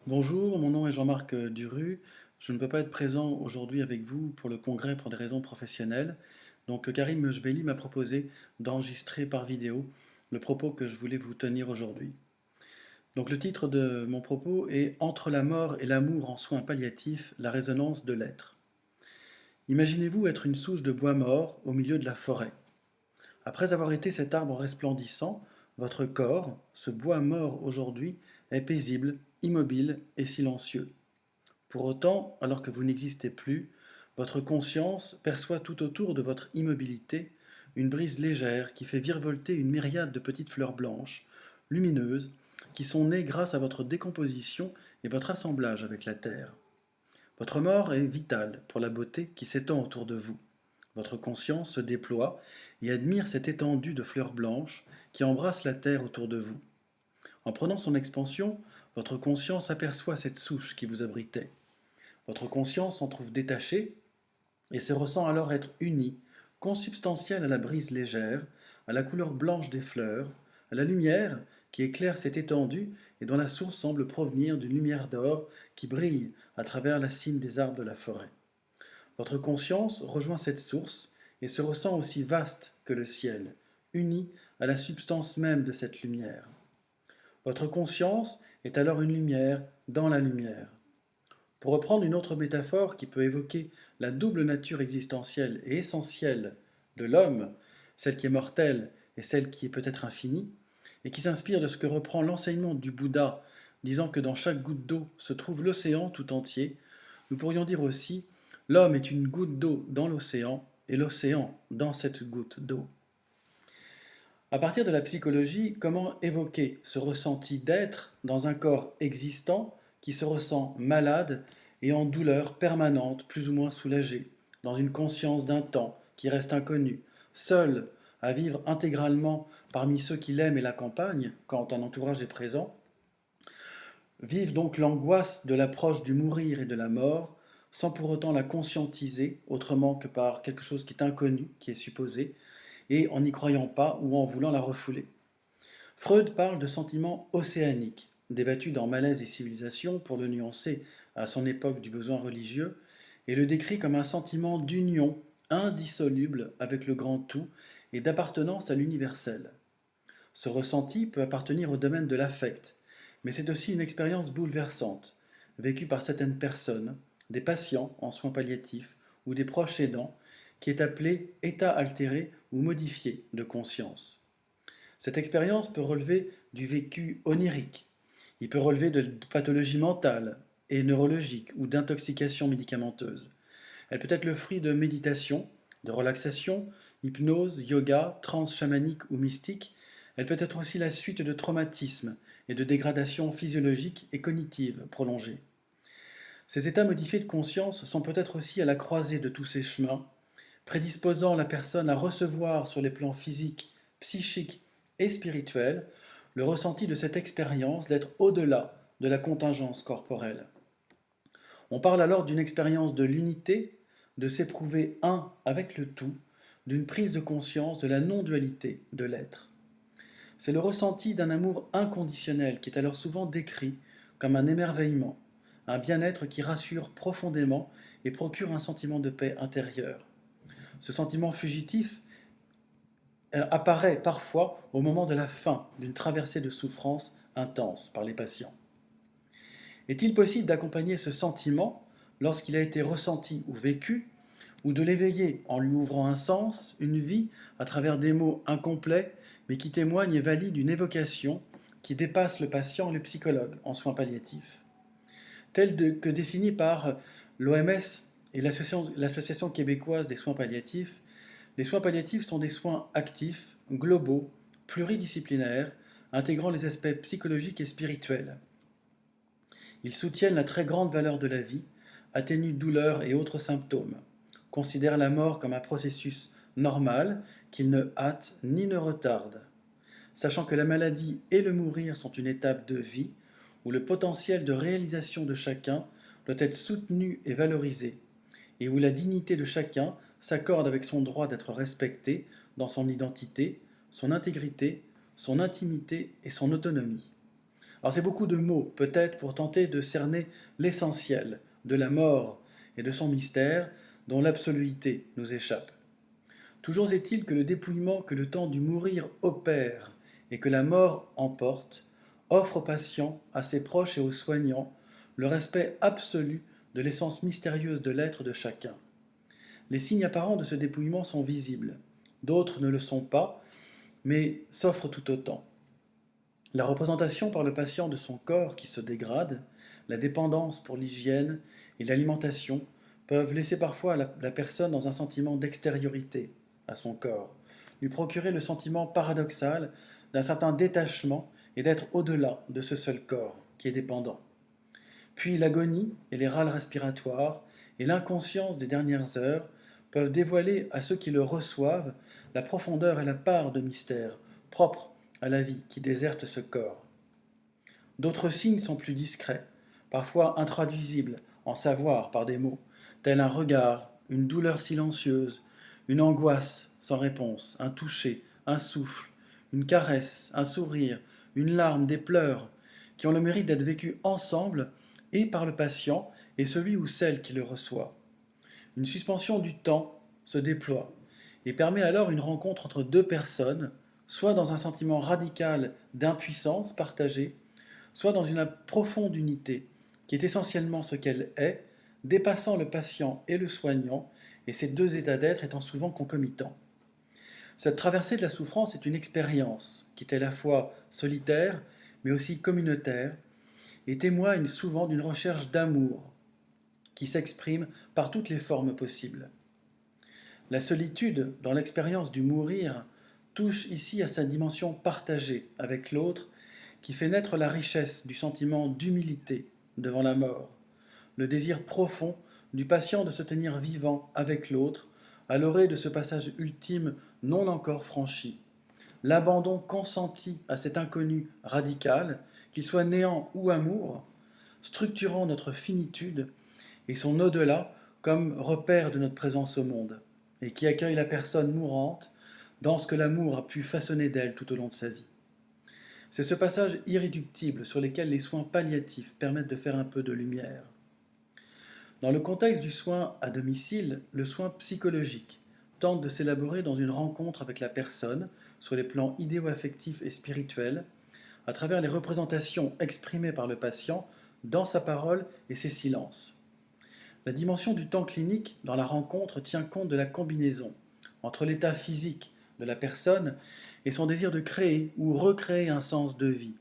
Bonjour, mon nom est Jean-Marc Duru. Je ne peux pas être présent aujourd'hui avec vous pour le congrès pour des raisons professionnelles. Donc Karim Mejbeli m'a proposé d'enregistrer par vidéo le propos que je voulais vous tenir aujourd'hui. Donc le titre de mon propos est Entre la mort et l'amour en soins palliatifs, la résonance de l'être. Imaginez-vous être une souche de bois mort au milieu de la forêt. Après avoir été cet arbre resplendissant, votre corps, ce bois mort aujourd'hui, est paisible, immobile et silencieux. Pour autant, alors que vous n'existez plus, votre conscience perçoit tout autour de votre immobilité une brise légère qui fait virevolter une myriade de petites fleurs blanches, lumineuses, qui sont nées grâce à votre décomposition et votre assemblage avec la terre. Votre mort est vitale pour la beauté qui s'étend autour de vous. Votre conscience se déploie et admire cette étendue de fleurs blanches qui embrasse la terre autour de vous. En prenant son expansion, votre conscience aperçoit cette souche qui vous abritait. Votre conscience s'en trouve détachée et se ressent alors être unie, consubstantielle à la brise légère, à la couleur blanche des fleurs, à la lumière qui éclaire cette étendue et dont la source semble provenir d'une lumière d'or qui brille à travers la cime des arbres de la forêt. Votre conscience rejoint cette source et se ressent aussi vaste que le ciel, unie à la substance même de cette lumière. Votre conscience est alors une lumière dans la lumière. Pour reprendre une autre métaphore qui peut évoquer la double nature existentielle et essentielle de l'homme, celle qui est mortelle et celle qui est peut-être infinie, et qui s'inspire de ce que reprend l'enseignement du Bouddha, disant que dans chaque goutte d'eau se trouve l'océan tout entier, nous pourrions dire aussi l'homme est une goutte d'eau dans l'océan et l'océan dans cette goutte d'eau. À partir de la psychologie, comment évoquer ce ressenti d'être dans un corps existant qui se ressent malade et en douleur permanente, plus ou moins soulagé, dans une conscience d'un temps qui reste inconnu, seul à vivre intégralement parmi ceux qui l'aiment et l'accompagnent quand un entourage est présent, vivent donc l'angoisse de l'approche du mourir et de la mort, sans pour autant la conscientiser autrement que par quelque chose qui est inconnu, qui est supposé, et en n'y croyant pas ou en voulant la refouler. Freud parle de sentiments océaniques, débattus dans Malaise et civilisation pour le nuancer à son époque du besoin religieux, et le décrit comme un sentiment d'union indissoluble avec le grand tout et d'appartenance à l'universel. Ce ressenti peut appartenir au domaine de l'affect, mais c'est aussi une expérience bouleversante, vécue par certaines personnes, des patients en soins palliatifs ou des proches aidants, qui est appelée état altéré ou modifié de conscience. Cette expérience peut relever du vécu onirique, il peut relever de pathologies mentales et neurologiques ou d'intoxication médicamenteuse. Elle peut être le fruit de méditation, de relaxation, hypnose, yoga, transe chamanique ou mystique. Elle peut être aussi la suite de traumatismes et de dégradations physiologiques et cognitives prolongées. Ces états modifiés de conscience sont peut-être aussi à la croisée de tous ces chemins, prédisposant la personne à recevoir sur les plans physiques, psychiques et spirituels le ressenti de cette expérience d'être au-delà de la contingence corporelle. On parle alors d'une expérience de l'unité, de s'éprouver un avec le tout, d'une prise de conscience de la non-dualité de l'être. C'est le ressenti d'un amour inconditionnel qui est alors souvent décrit comme un émerveillement, un bien-être qui rassure profondément et procure un sentiment de paix intérieure. Ce sentiment fugitif apparaît parfois au moment de la fin d'une traversée de souffrance intense par les patients. Est-il possible d'accompagner ce sentiment lorsqu'il a été ressenti ou vécu, ou de l'éveiller en lui ouvrant un sens, une vie, à travers des mots incomplets, mais qui témoignent et valident une évocation qui dépasse le patient et le psychologue en soins palliatifs, que défini par l'OMS et l'Association québécoise des soins palliatifs. Les soins palliatifs sont des soins actifs, globaux, pluridisciplinaires, intégrant les aspects psychologiques et spirituels. Ils soutiennent la très grande valeur de la vie, atténuent douleurs et autres symptômes, considèrent la mort comme un processus normal qu'il ne hâte ni ne retarde, sachant que la maladie et le mourir sont une étape de vie où le potentiel de réalisation de chacun doit être soutenu et valorisé, et où la dignité de chacun s'accorde avec son droit d'être respecté dans son identité, son intégrité, son intimité et son autonomie. Alors c'est beaucoup de mots, peut-être pour tenter de cerner l'essentiel de la mort et de son mystère dont l'absoluité nous échappe. Toujours est-il que le dépouillement que le temps du mourir opère et que la mort emporte, offre aux patients, à ses proches et aux soignants, le respect absolu de l'essence mystérieuse de l'être de chacun. Les signes apparents de ce dépouillement sont visibles, d'autres ne le sont pas, mais s'offrent tout autant. La représentation par le patient de son corps qui se dégrade, la dépendance pour l'hygiène et l'alimentation peuvent laisser parfois la personne dans un sentiment d'extériorité à son corps, lui procurer le sentiment paradoxal d'un certain détachement et d'être au-delà de ce seul corps qui est dépendant. Puis l'agonie et les râles respiratoires et l'inconscience des dernières heures peuvent dévoiler à ceux qui le reçoivent la profondeur et la part de mystère propre à la vie qui déserte ce corps. D'autres signes sont plus discrets, parfois intraduisibles en savoir par des mots, tels un regard, une douleur silencieuse, une angoisse sans réponse, un toucher, un souffle, une caresse, un sourire, une larme, des pleurs, qui ont le mérite d'être vécus ensemble et par le patient et celui ou celle qui le reçoit. Une suspension du temps se déploie et permet alors une rencontre entre deux personnes, soit dans un sentiment radical d'impuissance partagée, soit dans une profonde unité, qui est essentiellement ce qu'elle est, dépassant le patient et le soignant, et ces deux états d'être étant souvent concomitants. Cette traversée de la souffrance est une expérience qui est à la fois solitaire, mais aussi communautaire, et témoigne souvent d'une recherche d'amour qui s'exprime par toutes les formes possibles. La solitude, dans l'expérience du mourir, touche ici à sa dimension partagée avec l'autre, qui fait naître la richesse du sentiment d'humilité devant la mort, le désir profond du patient de se tenir vivant avec l'autre, à l'orée de ce passage ultime non encore franchi, l'abandon consenti à cet inconnu radical, qu'il soit néant ou amour, structurant notre finitude et son au-delà comme repère de notre présence au monde, et qui accueille la personne mourante dans ce que l'amour a pu façonner d'elle tout au long de sa vie. C'est ce passage irréductible sur lequel les soins palliatifs permettent de faire un peu de lumière. Dans le contexte du soin à domicile, le soin psychologique tente de s'élaborer dans une rencontre avec la personne, sur les plans idéo-affectifs et spirituels, à travers les représentations exprimées par le patient dans sa parole et ses silences. La dimension du temps clinique dans la rencontre tient compte de la combinaison entre l'état physique de la personne et son désir de créer ou recréer un sens de vie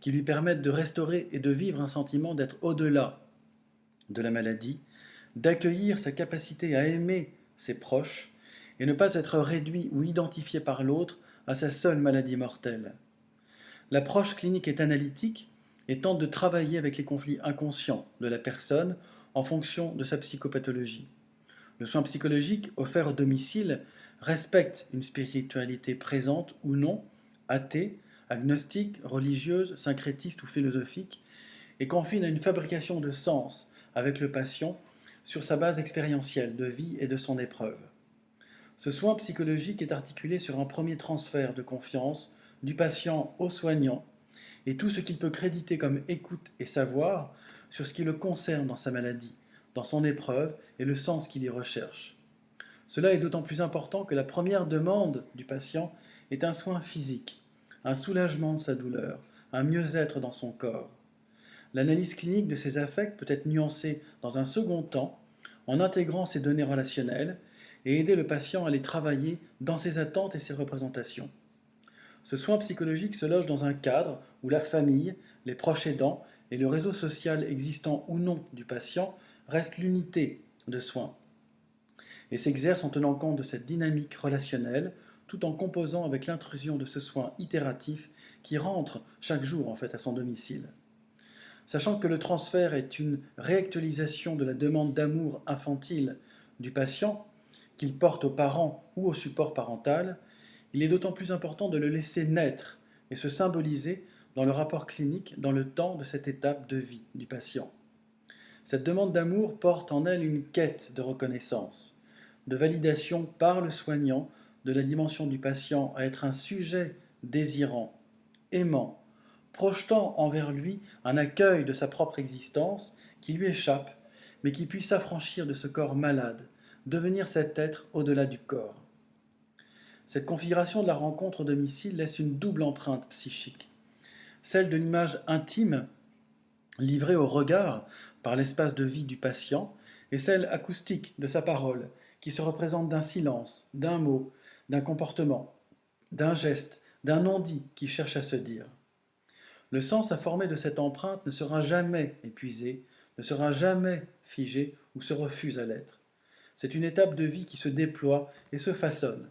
qui lui permette de restaurer et de vivre un sentiment d'être au-delà de la maladie, d'accueillir sa capacité à aimer ses proches et ne pas être réduit ou identifié par l'autre à sa seule maladie mortelle. L'approche clinique est analytique et tente de travailler avec les conflits inconscients de la personne en fonction de sa psychopathologie. Le soin psychologique offert au domicile respecte une spiritualité présente ou non, athée, agnostique, religieuse, syncrétiste ou philosophique, et confine à une fabrication de sens avec le patient sur sa base expérientielle de vie et de son épreuve. Ce soin psychologique est articulé sur un premier transfert de confiance du patient au soignant et tout ce qu'il peut créditer comme écoute et savoir sur ce qui le concerne dans sa maladie, dans son épreuve et le sens qu'il y recherche. Cela est d'autant plus important que la première demande du patient est un soin physique, un soulagement de sa douleur, un mieux-être dans son corps. L'analyse clinique de ces affects peut être nuancée dans un second temps en intégrant ces données relationnelles et aider le patient à les travailler dans ses attentes et ses représentations. Ce soin psychologique se loge dans un cadre où la famille, les proches aidants et le réseau social existant ou non du patient restent l'unité de soins et s'exerce en tenant compte de cette dynamique relationnelle tout en composant avec l'intrusion de ce soin itératif qui rentre chaque jour en fait à son domicile. Sachant que le transfert est une réactualisation de la demande d'amour infantile du patient, qu'il porte aux parents ou au support parental, il est d'autant plus important de le laisser naître et se symboliser dans le rapport clinique dans le temps de cette étape de vie du patient. Cette demande d'amour porte en elle une quête de reconnaissance, de validation par le soignant de la dimension du patient à être un sujet désirant, aimant, projetant envers lui un accueil de sa propre existence qui lui échappe, mais qui puisse s'affranchir de ce corps malade, devenir cet être au-delà du corps. Cette configuration de la rencontre au domicile laisse une double empreinte psychique, celle de l'image intime livrée au regard par l'espace de vie du patient, et celle acoustique de sa parole, qui se représente d'un silence, d'un mot, d'un comportement, d'un geste, d'un non-dit qui cherche à se dire. Le sens à former de cette empreinte ne sera jamais épuisé, ne sera jamais figé ou se refuse à l'être. C'est une étape de vie qui se déploie et se façonne.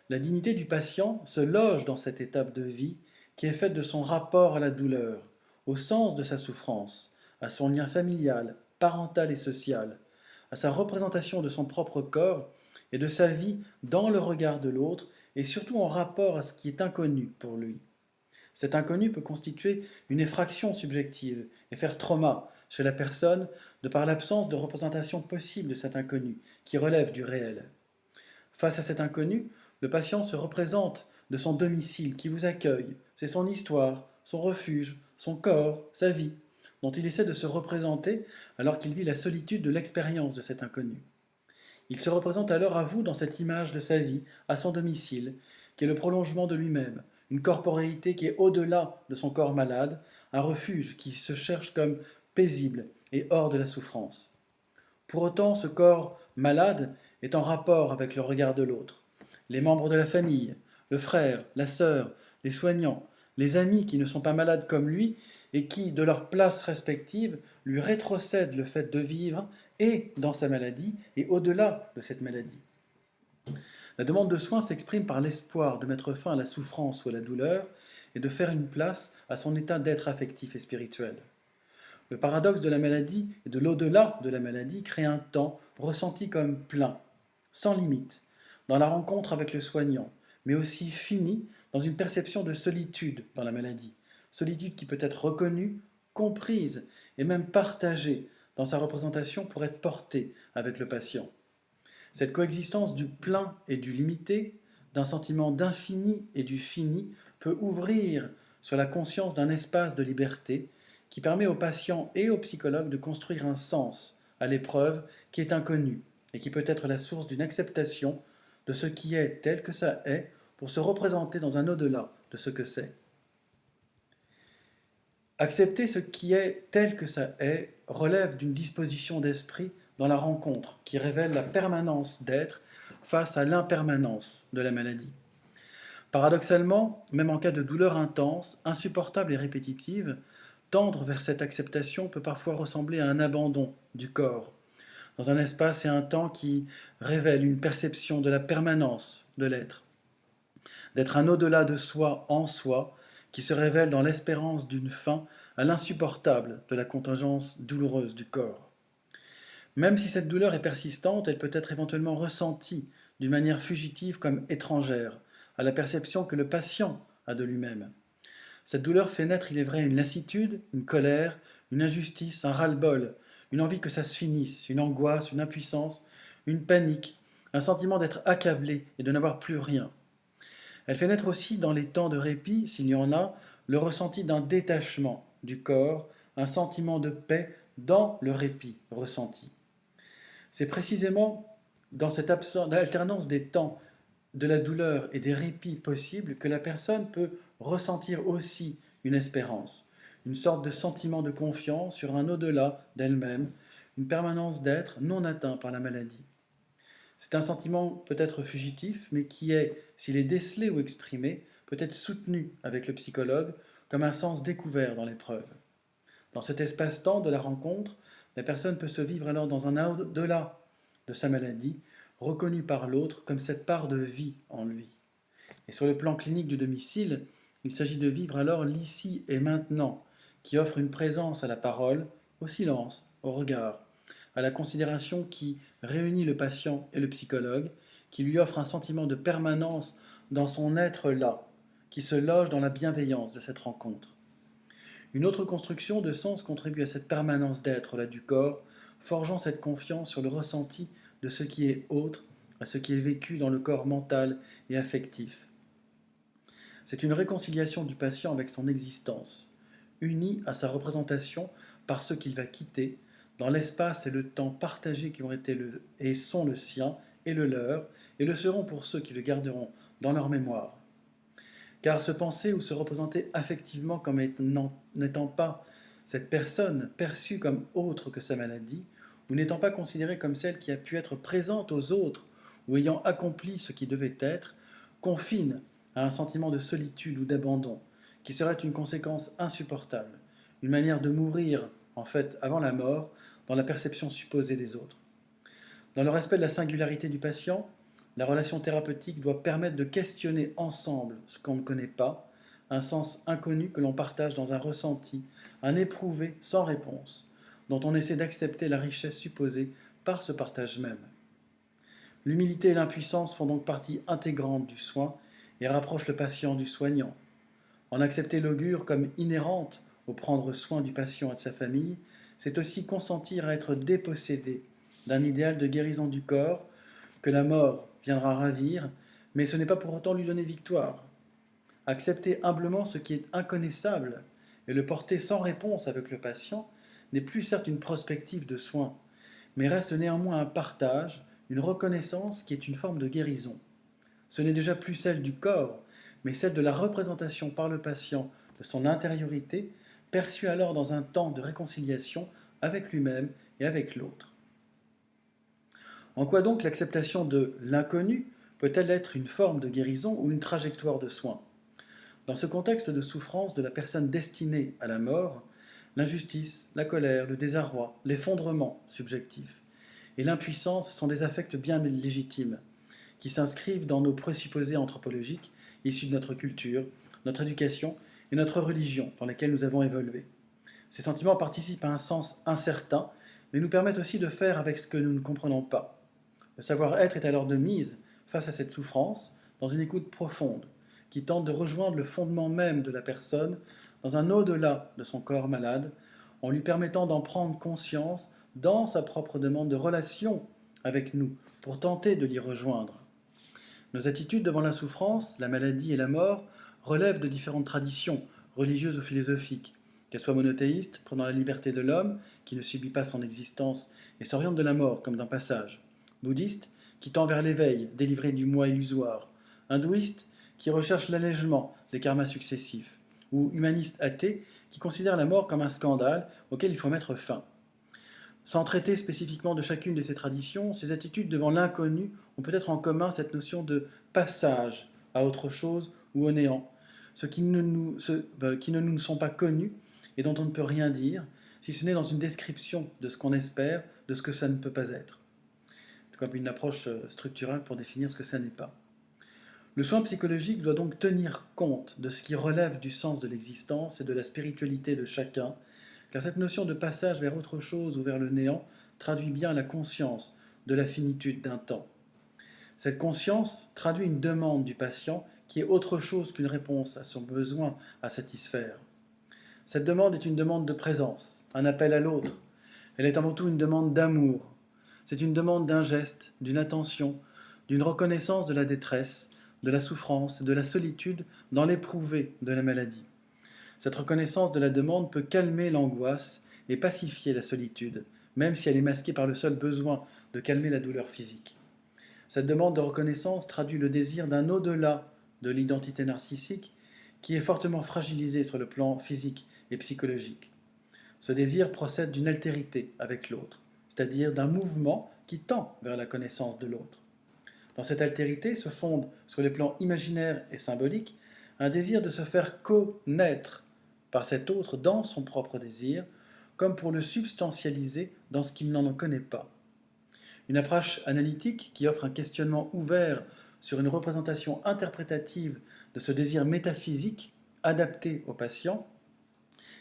La dignité du patient se loge dans cette étape de vie qui est faite de son rapport à la douleur, au sens de sa souffrance, à son lien familial, parental et social, à sa représentation de son propre corps et de sa vie dans le regard de l'autre et surtout en rapport à ce qui est inconnu pour lui. Cet inconnu peut constituer une effraction subjective et faire trauma chez la personne de par l'absence de représentation possible de cet inconnu qui relève du réel. Face à cet inconnu, le patient se représente de son domicile qui vous accueille. C'est son histoire, son refuge, son corps, sa vie, dont il essaie de se représenter alors qu'il vit la solitude de l'expérience de cet inconnu. Il se représente alors à vous dans cette image de sa vie, à son domicile, qui est le prolongement de lui-même, une corporéité qui est au-delà de son corps malade, un refuge qui se cherche comme paisible et hors de la souffrance. Pour autant, ce corps malade est en rapport avec le regard de l'autre. Les membres de la famille, le frère, la sœur, les soignants, les amis qui ne sont pas malades comme lui et qui, de leur place respective, lui rétrocèdent le fait de vivre et dans sa maladie et au-delà de cette maladie. La demande de soins s'exprime par l'espoir de mettre fin à la souffrance ou à la douleur et de faire une place à son état d'être affectif et spirituel. Le paradoxe de la maladie et de l'au-delà de la maladie crée un temps ressenti comme plein, sans limite, dans la rencontre avec le soignant, mais aussi fini dans une perception de solitude dans la maladie, solitude qui peut être reconnue, comprise et même partagée dans sa représentation pour être portée avec le patient. Cette coexistence du plein et du limité, d'un sentiment d'infini et du fini, peut ouvrir sur la conscience d'un espace de liberté qui permet aux patients et aux psychologues de construire un sens à l'épreuve qui est inconnue et qui peut être la source d'une acceptation de ce qui est tel que ça est pour se représenter dans un au-delà de ce que c'est. Accepter ce qui est tel que ça est relève d'une disposition d'esprit dans la rencontre qui révèle la permanence d'être face à l'impermanence de la maladie. Paradoxalement, même en cas de douleur intense, insupportable et répétitive, tendre vers cette acceptation peut parfois ressembler à un abandon du corps, dans un espace et un temps qui révèlent une perception de la permanence de l'être, d'être un au-delà de soi en soi, qui se révèle dans l'espérance d'une fin à l'insupportable de la contingence douloureuse du corps. Même si cette douleur est persistante, elle peut être éventuellement ressentie d'une manière fugitive comme étrangère à la perception que le patient a de lui-même. Cette douleur fait naître, il est vrai, une lassitude, une colère, une injustice, un ras-le-bol, une envie que ça se finisse, une angoisse, une impuissance, une panique, un sentiment d'être accablé et de n'avoir plus rien. Elle fait naître aussi, dans les temps de répit, s'il y en a, le ressenti d'un détachement du corps, un sentiment de paix dans le répit ressenti. C'est précisément dans cette alternance des temps de la douleur et des répits possibles que la personne peut ressentir aussi une espérance, une sorte de sentiment de confiance sur un au-delà d'elle-même, une permanence d'être non atteint par la maladie. C'est un sentiment peut-être fugitif, mais qui est, s'il est décelé ou exprimé, peut être soutenu avec le psychologue comme un sens découvert dans l'épreuve. Dans cet espace-temps de la rencontre, la personne peut se vivre alors dans un au-delà de sa maladie, reconnue par l'autre comme cette part de vie en lui. Et sur le plan clinique du domicile, il s'agit de vivre alors l'ici et maintenant, qui offre une présence à la parole, au silence, au regard, à la considération qui réunit le patient et le psychologue, qui lui offre un sentiment de permanence dans son être là, qui se loge dans la bienveillance de cette rencontre. Une autre construction de sens contribue à cette permanence d'être là du corps, forgeant cette confiance sur le ressenti de ce qui est autre à ce qui est vécu dans le corps mental et affectif. C'est une réconciliation du patient avec son existence, unie à sa représentation par ceux qu'il va quitter, dans l'espace et le temps partagés qui ont été et sont le sien et le leur, et le seront pour ceux qui le garderont dans leur mémoire. Car se penser ou se représenter affectivement comme n'étant pas cette personne perçue comme autre que sa maladie, ou n'étant pas considérée comme celle qui a pu être présente aux autres ou ayant accompli ce qui devait être, confine à un sentiment de solitude ou d'abandon, qui serait une conséquence insupportable, une manière de mourir, en fait, avant la mort, dans la perception supposée des autres. Dans le respect de la singularité du patient, la relation thérapeutique doit permettre de questionner ensemble ce qu'on ne connaît pas, un sens inconnu que l'on partage dans un ressenti, un éprouvé sans réponse, dont on essaie d'accepter la richesse supposée par ce partage même. L'humilité et l'impuissance font donc partie intégrante du soin et rapprochent le patient du soignant. En accepter l'augure comme inhérente au prendre soin du patient et de sa famille, c'est aussi consentir à être dépossédé d'un idéal de guérison du corps que la mort viendra ravir, mais ce n'est pas pour autant lui donner victoire. Accepter humblement ce qui est inconnaissable et le porter sans réponse avec le patient n'est plus certes une prospective de soins, mais reste néanmoins un partage, une reconnaissance qui est une forme de guérison. Ce n'est déjà plus celle du corps, mais celle de la représentation par le patient de son intériorité, perçue alors dans un temps de réconciliation avec lui-même et avec l'autre. En quoi donc l'acceptation de l'inconnu peut-elle être une forme de guérison ou une trajectoire de soins? Dans ce contexte de souffrance de la personne destinée à la mort, l'injustice, la colère, le désarroi, l'effondrement subjectif et l'impuissance sont des affects bien légitimes, qui s'inscrivent dans nos présupposés anthropologiques issus de notre culture, notre éducation et notre religion dans lesquelles nous avons évolué. Ces sentiments participent à un sens incertain, mais nous permettent aussi de faire avec ce que nous ne comprenons pas. Le savoir-être est alors de mise face à cette souffrance, dans une écoute profonde, qui tente de rejoindre le fondement même de la personne dans un au-delà de son corps malade, en lui permettant d'en prendre conscience dans sa propre demande de relation avec nous, pour tenter de l'y rejoindre. Nos attitudes devant la souffrance, la maladie et la mort relèvent de différentes traditions, religieuses ou philosophiques, qu'elles soient monothéistes, prenant la liberté de l'homme, qui ne subit pas son existence et s'oriente de la mort comme d'un passage, bouddhistes, qui tend vers l'éveil, délivré du moi illusoire, hindouistes, qui recherchent l'allègement des karmas successifs, ou humanistes athées, qui considèrent la mort comme un scandale auquel il faut mettre fin. Sans traiter spécifiquement de chacune de ces traditions, ces attitudes devant l'inconnu ont peut-être en commun cette notion de passage à autre chose ou au néant, qui ne nous sont pas connus et dont on ne peut rien dire, si ce n'est dans une description de ce qu'on espère, de ce que ça ne peut pas être, comme une approche structurale pour définir ce que ça n'est pas. Le soin psychologique doit donc tenir compte de ce qui relève du sens de l'existence et de la spiritualité de chacun, car cette notion de passage vers autre chose ou vers le néant traduit bien la conscience de la finitude d'un temps. Cette conscience traduit une demande du patient qui est autre chose qu'une réponse à son besoin à satisfaire. Cette demande est une demande de présence, un appel à l'autre. Elle est avant tout une demande d'amour. C'est une demande d'un geste, d'une attention, d'une reconnaissance de la détresse, de la souffrance et de la solitude dans l'éprouvé de la maladie. Cette reconnaissance de la demande peut calmer l'angoisse et pacifier la solitude, même si elle est masquée par le seul besoin de calmer la douleur physique. Cette demande de reconnaissance traduit le désir d'un au-delà de l'identité narcissique qui est fortement fragilisée sur le plan physique et psychologique. Ce désir procède d'une altérité avec l'autre, c'est-à-dire d'un mouvement qui tend vers la connaissance de l'autre. Dans cette altérité se fonde, sur les plans imaginaires et symboliques, un désir de se faire connaître par cet autre dans son propre désir, comme pour le substantialiser dans ce qu'il n'en connaît pas. Une approche analytique qui offre un questionnement ouvert sur une représentation interprétative de ce désir métaphysique adapté au patient,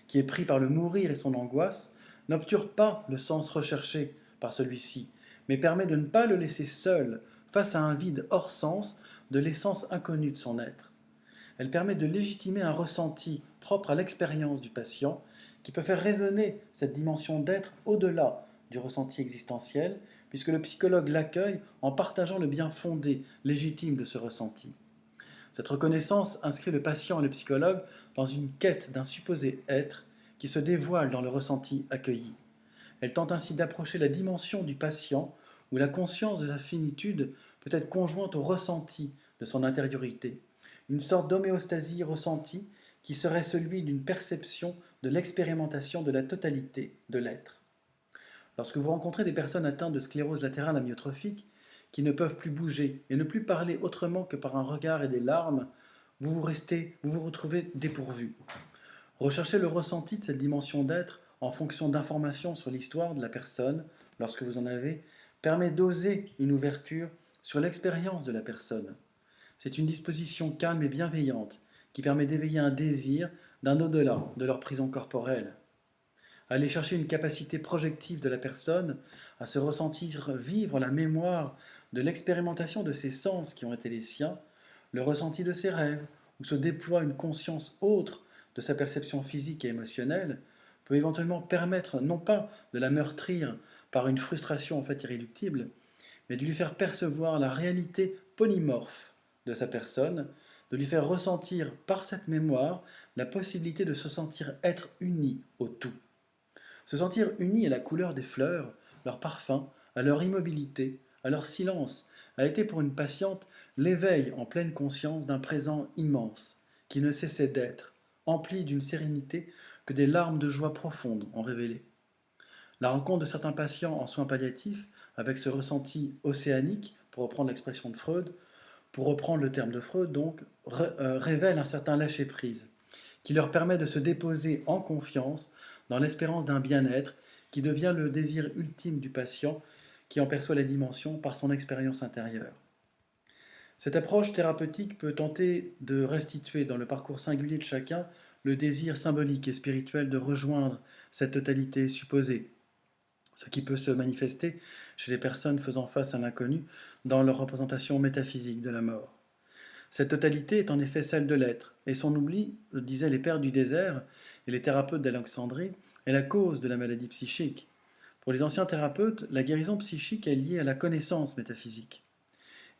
qui est pris par le mourir et son angoisse, n'obture pas le sens recherché par celui-ci, mais permet de ne pas le laisser seul face à un vide hors sens de l'essence inconnue de son être. Elle permet de légitimer un ressenti propre à l'expérience du patient, qui peut faire résonner cette dimension d'être au-delà du ressenti existentiel, puisque le psychologue l'accueille en partageant le bien fondé, légitime de ce ressenti. Cette reconnaissance inscrit le patient et le psychologue dans une quête d'un supposé être qui se dévoile dans le ressenti accueilli. Elle tente ainsi d'approcher la dimension du patient où la conscience de sa finitude peut être conjointe au ressenti de son intériorité, une sorte d'homéostasie ressentie qui serait celui d'une perception de l'expérimentation de la totalité de l'être. Lorsque vous rencontrez des personnes atteintes de sclérose latérale amyotrophique, qui ne peuvent plus bouger et ne plus parler autrement que par un regard et des larmes, vous vous retrouvez dépourvu. Recherchez le ressenti de cette dimension d'être en fonction d'informations sur l'histoire de la personne, lorsque vous en avez, permet d'oser une ouverture sur l'expérience de la personne. C'est une disposition calme et bienveillante qui permet d'éveiller un désir d'un au-delà de leur prison corporelle. Aller chercher une capacité projective de la personne à se ressentir vivre la mémoire de l'expérimentation de ses sens qui ont été les siens, le ressenti de ses rêves, où se déploie une conscience autre de sa perception physique et émotionnelle, peut éventuellement permettre non pas de la meurtrir par une frustration en fait irréductible, mais de lui faire percevoir la réalité polymorphe de sa personne, de lui faire ressentir par cette mémoire la possibilité de se sentir être uni au tout. Se sentir uni à la couleur des fleurs, leur parfum, à leur immobilité, à leur silence, a été pour une patiente l'éveil en pleine conscience d'un présent immense, qui ne cessait d'être, empli d'une sérénité que des larmes de joie profonde ont révélé. La rencontre de certains patients en soins palliatifs, avec ce ressenti océanique, pour reprendre l'expression de Freud, pour reprendre le terme de Freud, donc, révèle un certain lâcher-prise, qui leur permet de se déposer en confiance dans l'espérance d'un bien-être qui devient le désir ultime du patient qui en perçoit la dimension par son expérience intérieure. Cette approche thérapeutique peut tenter de restituer dans le parcours singulier de chacun le désir symbolique et spirituel de rejoindre cette totalité supposée, ce qui peut se manifester chez les personnes faisant face à l'inconnu dans leur représentation métaphysique de la mort. Cette totalité est en effet celle de l'être, et son oubli, disaient les pères du désert et les thérapeutes d'Alexandrie, est la cause de la maladie psychique. Pour les anciens thérapeutes, la guérison psychique est liée à la connaissance métaphysique.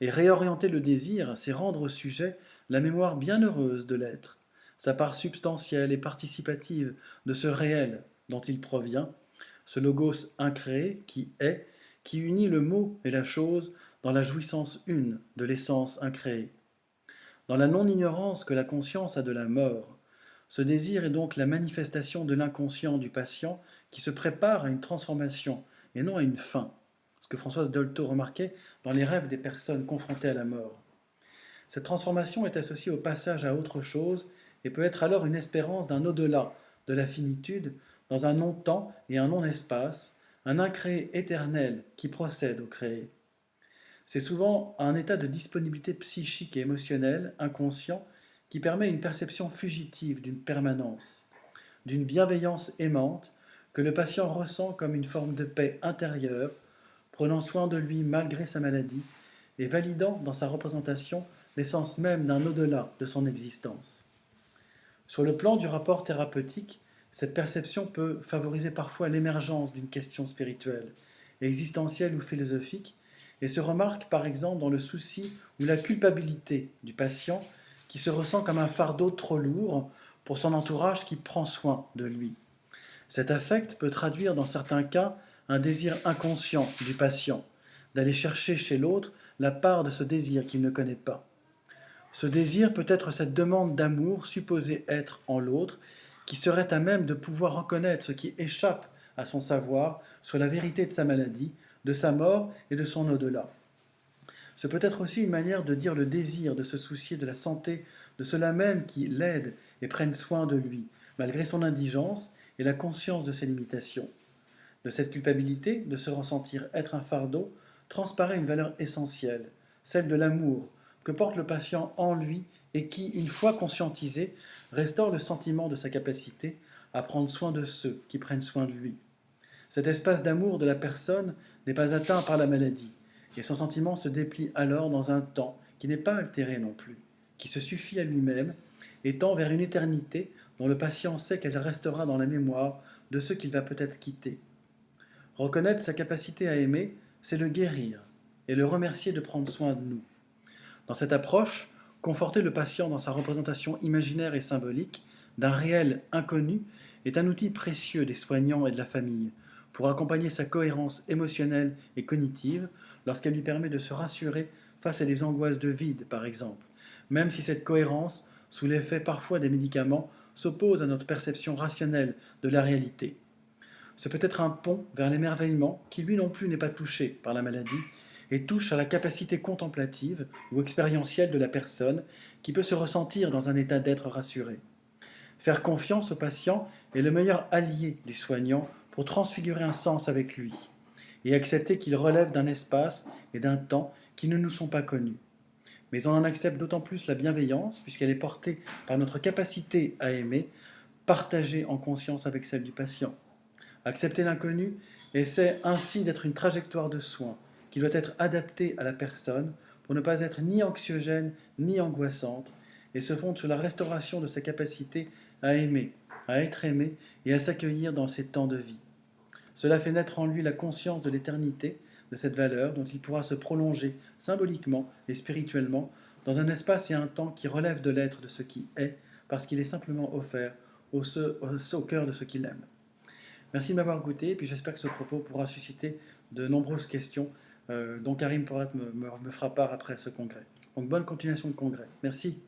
Et réorienter le désir, c'est rendre au sujet la mémoire bienheureuse de l'être, sa part substantielle et participative de ce réel dont il provient, ce logos incréé qui unit le mot et la chose dans la jouissance une de l'essence incréée. Dans la non-ignorance que la conscience a de la mort, ce désir est donc la manifestation de l'inconscient du patient qui se prépare à une transformation et non à une fin, ce que Françoise Dolto remarquait dans les rêves des personnes confrontées à la mort. Cette transformation est associée au passage à autre chose et peut être alors une espérance d'un au-delà de la finitude dans un non-temps et un non-espace, un incréé éternel qui procède au créé. C'est souvent un état de disponibilité psychique et émotionnelle inconscient qui permet une perception fugitive d'une permanence, d'une bienveillance aimante que le patient ressent comme une forme de paix intérieure, prenant soin de lui malgré sa maladie et validant dans sa représentation l'essence même d'un au-delà de son existence. Sur le plan du rapport thérapeutique, cette perception peut favoriser parfois l'émergence d'une question spirituelle, existentielle ou philosophique, et se remarque par exemple dans le souci ou la culpabilité du patient qui se ressent comme un fardeau trop lourd pour son entourage qui prend soin de lui. Cet affect peut traduire dans certains cas un désir inconscient du patient, d'aller chercher chez l'autre la part de ce désir qu'il ne connaît pas. Ce désir peut être cette demande d'amour supposée être en l'autre, qui serait à même de pouvoir reconnaître ce qui échappe à son savoir sur la vérité de sa maladie, de sa mort et de son au-delà. Ce peut être aussi une manière de dire le désir de se soucier de la santé de ceux-là même qui l'aident et prennent soin de lui, malgré son indigence et la conscience de ses limitations. De cette culpabilité, de se ressentir être un fardeau, transparaît une valeur essentielle, celle de l'amour, que porte le patient en lui et qui, une fois conscientisé, restaure le sentiment de sa capacité à prendre soin de ceux qui prennent soin de lui. Cet espace d'amour de la personne n'est pas atteint par la maladie, et son sentiment se déplie alors dans un temps qui n'est pas altéré non plus, qui se suffit à lui-même et tend vers une éternité dont le patient sait qu'elle restera dans la mémoire de ceux qu'il va peut-être quitter. Reconnaître sa capacité à aimer, c'est le guérir et le remercier de prendre soin de nous. Dans cette approche, Conforter le patient dans sa représentation imaginaire et symbolique d'un réel inconnu est un outil précieux des soignants et de la famille pour accompagner sa cohérence émotionnelle et cognitive lorsqu'elle lui permet de se rassurer face à des angoisses de vide, par exemple, même si cette cohérence, sous l'effet parfois des médicaments, s'oppose à notre perception rationnelle de la réalité. Ce peut être un pont vers l'émerveillement qui lui non plus n'est pas touché par la maladie et touche à la capacité contemplative ou expérientielle de la personne qui peut se ressentir dans un état d'être rassuré. Faire confiance au patient est le meilleur allié du soignant pour transfigurer un sens avec lui et accepter qu'il relève d'un espace et d'un temps qui ne nous sont pas connus. Mais on en accepte d'autant plus la bienveillance puisqu'elle est portée par notre capacité à aimer, partagée en conscience avec celle du patient. Accepter l'inconnu essaie ainsi d'être une trajectoire de soins qui doit être adaptée à la personne pour ne pas être ni anxiogène ni angoissante et se fonde sur la restauration de sa capacité à aimer, à être aimé et à s'accueillir dans ses temps de vie. Cela fait naître en lui la conscience de l'éternité, de cette valeur dont il pourra se prolonger symboliquement et spirituellement dans un espace et un temps qui relèvent de l'être de ce qui est, parce qu'il est simplement offert au cœur de ceux qui l'aiment. Merci de m'avoir goûté, et puis j'espère que ce propos pourra susciter de nombreuses questions dont Karim pourra me fera part après ce congrès. Donc bonne continuation de congrès. Merci.